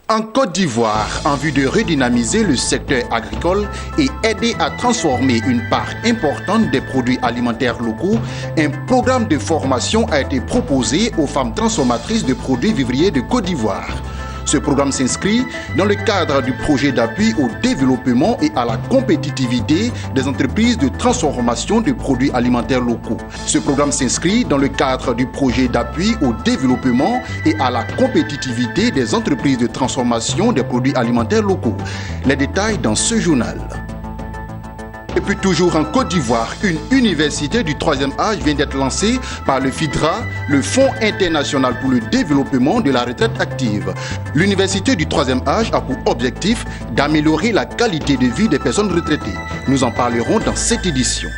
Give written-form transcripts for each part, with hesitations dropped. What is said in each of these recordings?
En Côte d'Ivoire, en vue de redynamiser le secteur agricole et aider à transformer une part importante des produits alimentaires locaux, un programme de formation a été proposé aux femmes transformatrices de produits vivriers de Côte d'Ivoire. Ce programme s'inscrit dans le cadre du projet d'appui au développement et à la compétitivité des entreprises de transformation de produits alimentaires locaux. Ce programme s'inscrit dans le cadre du projet d'appui au développement et à la compétitivité des entreprises de transformation des produits alimentaires locaux. Les détails dans ce journal. Et puis toujours en Côte d'Ivoire, une université du 3e âge vient d'être lancée par le FIDRA, le Fonds international pour le développement de la retraite active. L'université du 3e âge a pour objectif d'améliorer la qualité de vie des personnes retraitées. Nous en parlerons dans cette édition.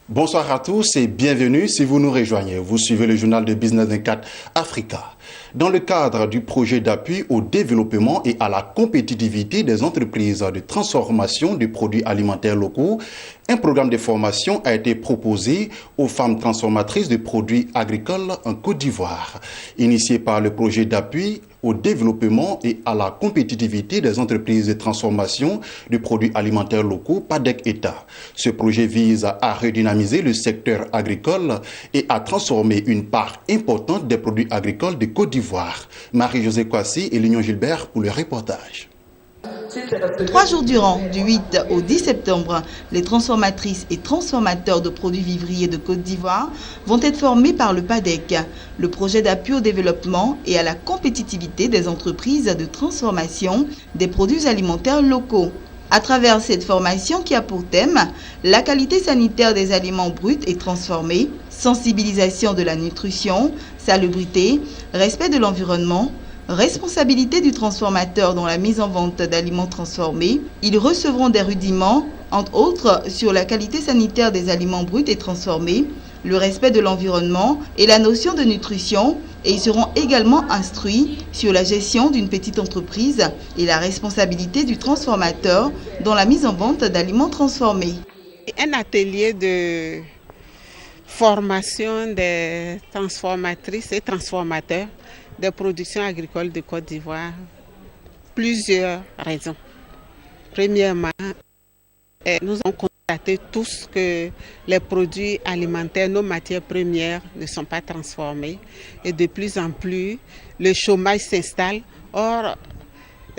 Bonsoir à tous et bienvenue si vous nous rejoignez. Vous suivez le journal de Business 24 Africa. Dans le cadre du projet d'appui au développement et à la compétitivité des entreprises de transformation de produits alimentaires locaux, un programme de formation a été proposé aux femmes transformatrices de produits agricoles en Côte d'Ivoire. Initié par le projet d'appui au développement et à la compétitivité des entreprises de transformation de produits alimentaires locaux, PADEC-État. Ce projet vise à redynamiser le secteur agricole et à transformer une part importante des produits agricoles de Côte d'Ivoire. Marie-Josée Kwasi et Lignon Gilbert pour le reportage. 3 jours durant, du 8 au 10 septembre, les transformatrices et transformateurs de produits vivriers de Côte d'Ivoire vont être formés par le PADEC, le projet d'appui au développement et à la compétitivité des entreprises de transformation des produits alimentaires locaux. À travers cette formation qui a pour thème la qualité sanitaire des aliments bruts et transformés, sensibilisation de la nutrition, salubrité, respect de l'environnement, responsabilité du transformateur dans la mise en vente d'aliments transformés, ils recevront des rudiments, entre autres, sur la qualité sanitaire des aliments bruts et transformés, le respect de l'environnement et la notion de nutrition, et ils seront également instruits sur la gestion d'une petite entreprise et la responsabilité du transformateur dans la mise en vente d'aliments transformés. Un atelier de formation des transformatrices et transformateurs de production agricole de Côte d'Ivoire. Plusieurs raisons. Premièrement, nous avons constaté tous que les produits alimentaires, nos matières premières ne sont pas transformées et de plus en plus, le chômage s'installe. Or,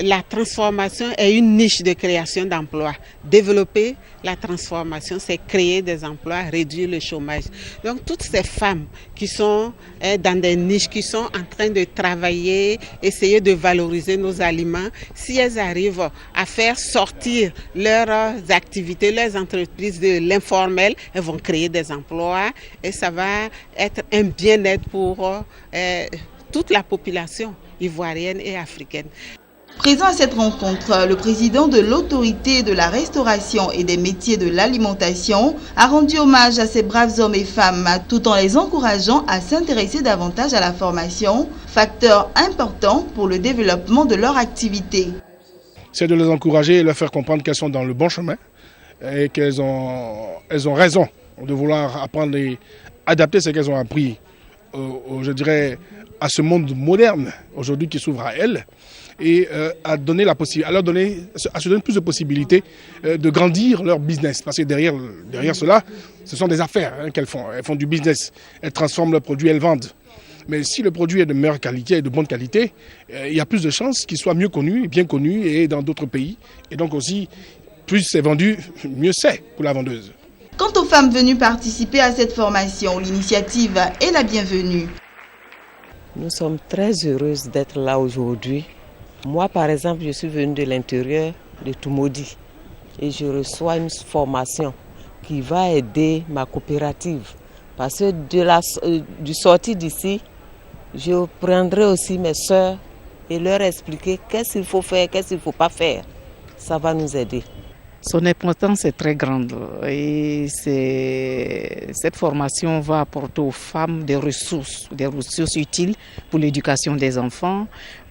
la transformation est une niche de création d'emplois. Développer la transformation, c'est créer des emplois, réduire le chômage. Donc toutes ces femmes qui sont dans des niches, qui sont en train de travailler, essayer de valoriser nos aliments, si elles arrivent à faire sortir leurs activités, leurs entreprises de l'informel, elles vont créer des emplois et ça va être un bien-être pour toute la population ivoirienne et africaine. Présent à cette rencontre, le président de l'autorité de la restauration et des métiers de l'alimentation a rendu hommage à ces braves hommes et femmes tout en les encourageant à s'intéresser davantage à la formation, facteur important pour le développement de leur activité. C'est de les encourager et leur faire comprendre qu'elles sont dans le bon chemin et qu'elles ont raison de vouloir apprendre et adapter ce qu'elles ont appris, je dirais, à ce monde moderne aujourd'hui qui s'ouvre à elles. Et à leur donner plus de possibilités de grandir leur business. Parce que derrière cela, ce sont des affaires qu'elles font. Elles font du business, elles transforment leurs produits, elles vendent. Mais si le produit est de meilleure qualité et de bonne qualité, il y a plus de chances qu'il soit mieux connu, bien connu et dans d'autres pays. Et donc aussi, plus c'est vendu, mieux c'est pour la vendeuse. Quant aux femmes venues participer à cette formation, l'initiative est la bienvenue. Nous sommes très heureuses d'être là aujourd'hui. Moi, par exemple, je suis venue de l'intérieur de Toumoudi et je reçois une formation qui va aider ma coopérative. Parce que du sorti d'ici, je prendrai aussi mes sœurs et leur expliquer qu'est-ce qu'il faut faire, qu'est-ce qu'il ne faut pas faire. Ça va nous aider. Son importance est très grande et cette formation va apporter aux femmes des ressources utiles pour l'éducation des enfants,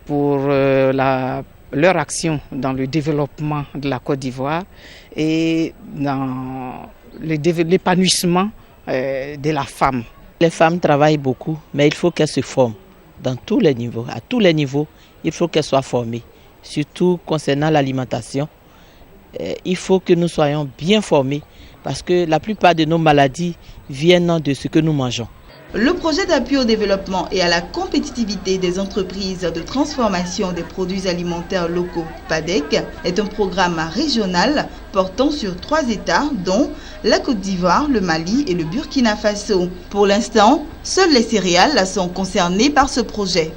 pour leur action dans le développement de la Côte d'Ivoire et dans l'épanouissement de la femme. Les femmes travaillent beaucoup, mais il faut qu'elles se forment. dans tous les niveaux. À tous les niveaux, il faut qu'elles soient formées, surtout concernant l'alimentation. Il faut que nous soyons bien formés parce que la plupart de nos maladies viennent de ce que nous mangeons. Le projet d'appui au développement et à la compétitivité des entreprises de transformation des produits alimentaires locaux, PADEC, est un programme régional portant sur 3 États, dont la Côte d'Ivoire, le Mali et le Burkina Faso. Pour l'instant, seules les céréales sont concernées par ce projet.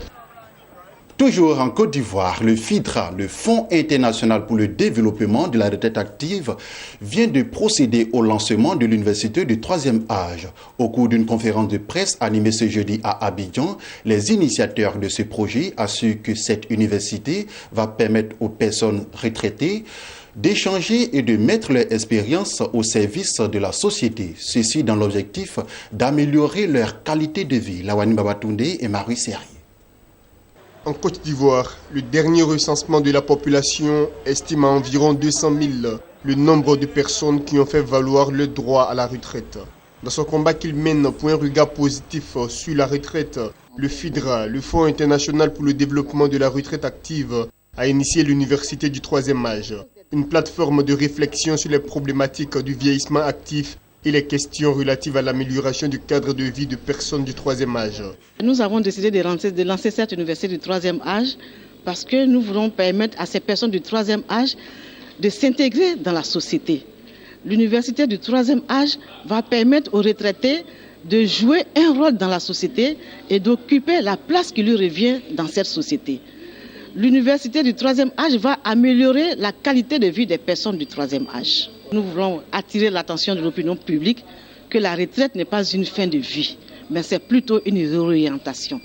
Toujours en Côte d'Ivoire, le FIDRA, le Fonds international pour le développement de la retraite active, vient de procéder au lancement de l'université du 3e âge. Au cours d'une conférence de presse animée ce jeudi à Abidjan, les initiateurs de ce projet assurent que cette université va permettre aux personnes retraitées d'échanger et de mettre leur expérience au service de la société. Ceci dans l'objectif d'améliorer leur qualité de vie. Lawani Babatunde et Marie Serri. En Côte d'Ivoire, le dernier recensement de la population estime à environ 200 000 le nombre de personnes qui ont fait valoir le droit à la retraite. Dans son combat qu'il mène pour un regard positif sur la retraite, le FIDRA, le Fonds international pour le développement de la retraite active, a initié l'université du 3e âge, une plateforme de réflexion sur les problématiques du vieillissement actif et les questions relatives à l'amélioration du cadre de vie de personnes du 3e âge. Nous avons décidé de lancer cette université du 3e âge parce que nous voulons permettre à ces personnes du 3e âge de s'intégrer dans la société. L'université du 3e âge va permettre aux retraités de jouer un rôle dans la société et d'occuper la place qui lui revient dans cette société. L'université du 3e âge va améliorer la qualité de vie des personnes du 3e âge. Nous voulons attirer l'attention de l'opinion publique que la retraite n'est pas une fin de vie, mais c'est plutôt une réorientation.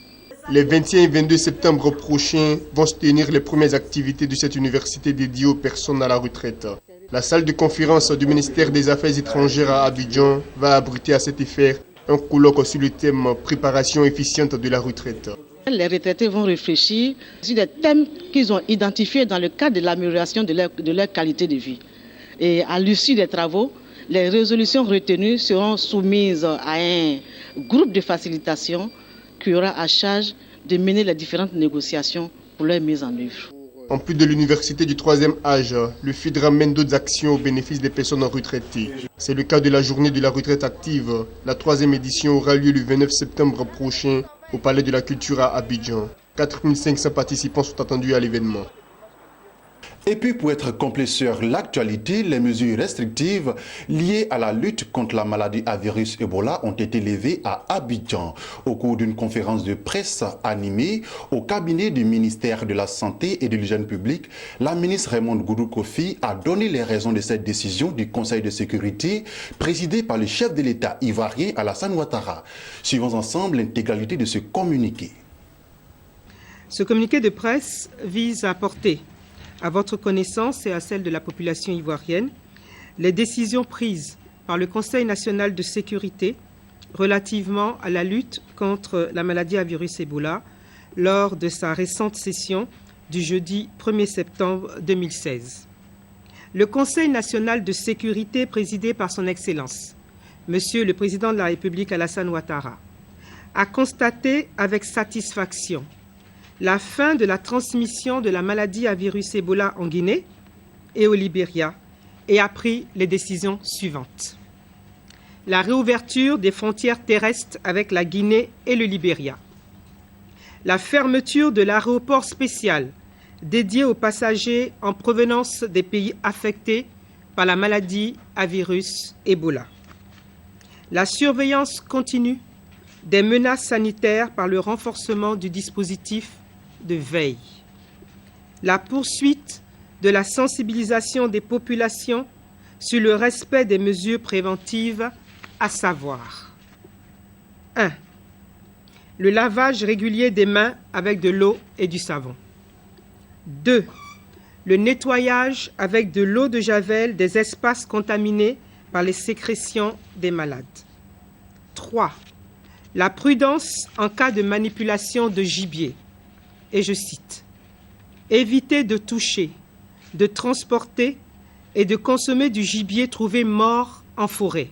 Les 21 et 22 septembre prochains vont se tenir les premières activités de cette université dédiée aux personnes à la retraite. La salle de conférence du ministère des Affaires étrangères à Abidjan va abriter à cet effet un colloque sur le thème « Préparation efficiente de la retraite ». Les retraités vont réfléchir sur des thèmes qu'ils ont identifiés dans le cadre de l'amélioration de leur qualité de vie. Et à l'issue des travaux, les résolutions retenues seront soumises à un groupe de facilitation qui aura à charge de mener les différentes négociations pour leur mise en œuvre. En plus de l'université du 3e âge, le FIDRA mène d'autres actions au bénéfice des personnes retraitées. C'est le cas de la journée de la retraite active. La 3e édition aura lieu le 29 septembre prochain au Palais de la Culture à Abidjan. 4500 participants sont attendus à l'événement. Et puis pour être complet sur l'actualité, les mesures restrictives liées à la lutte contre la maladie à virus Ebola ont été levées à Abidjan. Au cours d'une conférence de presse animée au cabinet du ministère de la Santé et de l'Hygiène publique, la ministre Raymonde Goudou Kofi a donné les raisons de cette décision du Conseil de sécurité présidé par le chef de l'État ivoirien Alassane Ouattara. Suivons ensemble l'intégralité de ce communiqué. Ce communiqué de presse vise à porter à votre connaissance et à celle de la population ivoirienne les décisions prises par le Conseil national de sécurité relativement à la lutte contre la maladie à virus Ebola lors de sa récente session du jeudi 1er septembre 2016. Le Conseil national de sécurité présidé par son Excellence, Monsieur le Président de la République Alassane Ouattara, a constaté avec satisfaction la fin de la transmission de la maladie à virus Ebola en Guinée et au Libéria et a pris les décisions suivantes. La réouverture des frontières terrestres avec la Guinée et le Libéria. La fermeture de l'aéroport spécial dédié aux passagers en provenance des pays affectés par la maladie à virus Ebola. La surveillance continue des menaces sanitaires par le renforcement du dispositif de veille. La poursuite de la sensibilisation des populations sur le respect des mesures préventives, à savoir 1. Le lavage régulier des mains avec de l'eau et du savon. 2. Le nettoyage avec de l'eau de javel des espaces contaminés par les sécrétions des malades. 3. La prudence en cas de manipulation de gibier. Et je cite, « Éviter de toucher, de transporter et de consommer du gibier trouvé mort en forêt.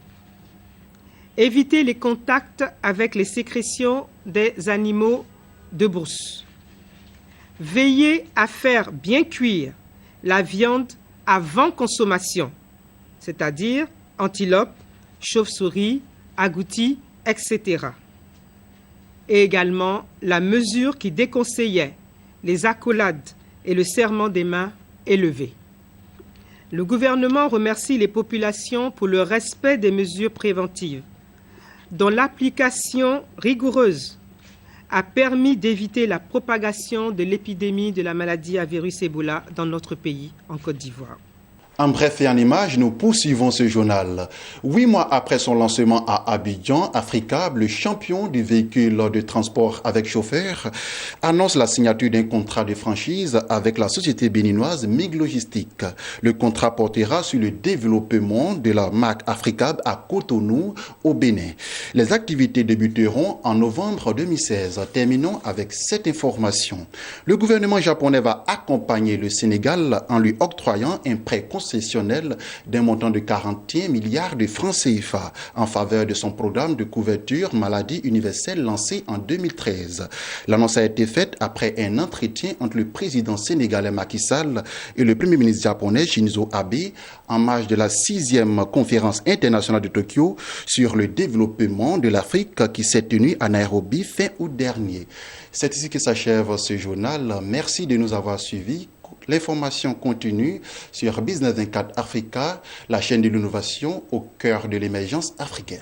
Éviter les contacts avec les sécrétions des animaux de brousse. Veillez à faire bien cuire la viande avant consommation, c'est-à-dire antilope, chauve-souris, agouti, etc. Et également la mesure qui déconseillait les accolades et le serrement des mains élevés. Le gouvernement remercie les populations pour le respect des mesures préventives, dont l'application rigoureuse a permis d'éviter la propagation de l'épidémie de la maladie à virus Ebola dans notre pays, en Côte d'Ivoire. En bref et en images, nous poursuivons ce journal. 8 mois après son lancement à Abidjan, Africab, le champion du véhicule de transport avec chauffeur, annonce la signature d'un contrat de franchise avec la société béninoise MIG Logistique. Le contrat portera sur le développement de la marque Africab à Cotonou, au Bénin. Les activités débuteront en novembre 2016. Terminons avec cette information. Le gouvernement japonais va accompagner le Sénégal en lui octroyant un prêt concessionnel d'un montant de 41 milliards de francs CFA en faveur de son programme de couverture maladie universelle lancé en 2013. L'annonce a été faite après un entretien entre le président sénégalais Macky Sall et le premier ministre japonais Shinzo Abe en marge de la 6e conférence internationale de Tokyo sur le développement de l'Afrique qui s'est tenue à Nairobi fin août dernier. C'est ici que s'achève ce journal. Merci de nous avoir suivis. L'information continue sur Business 24 Africa, la chaîne de l'innovation au cœur de l'émergence africaine.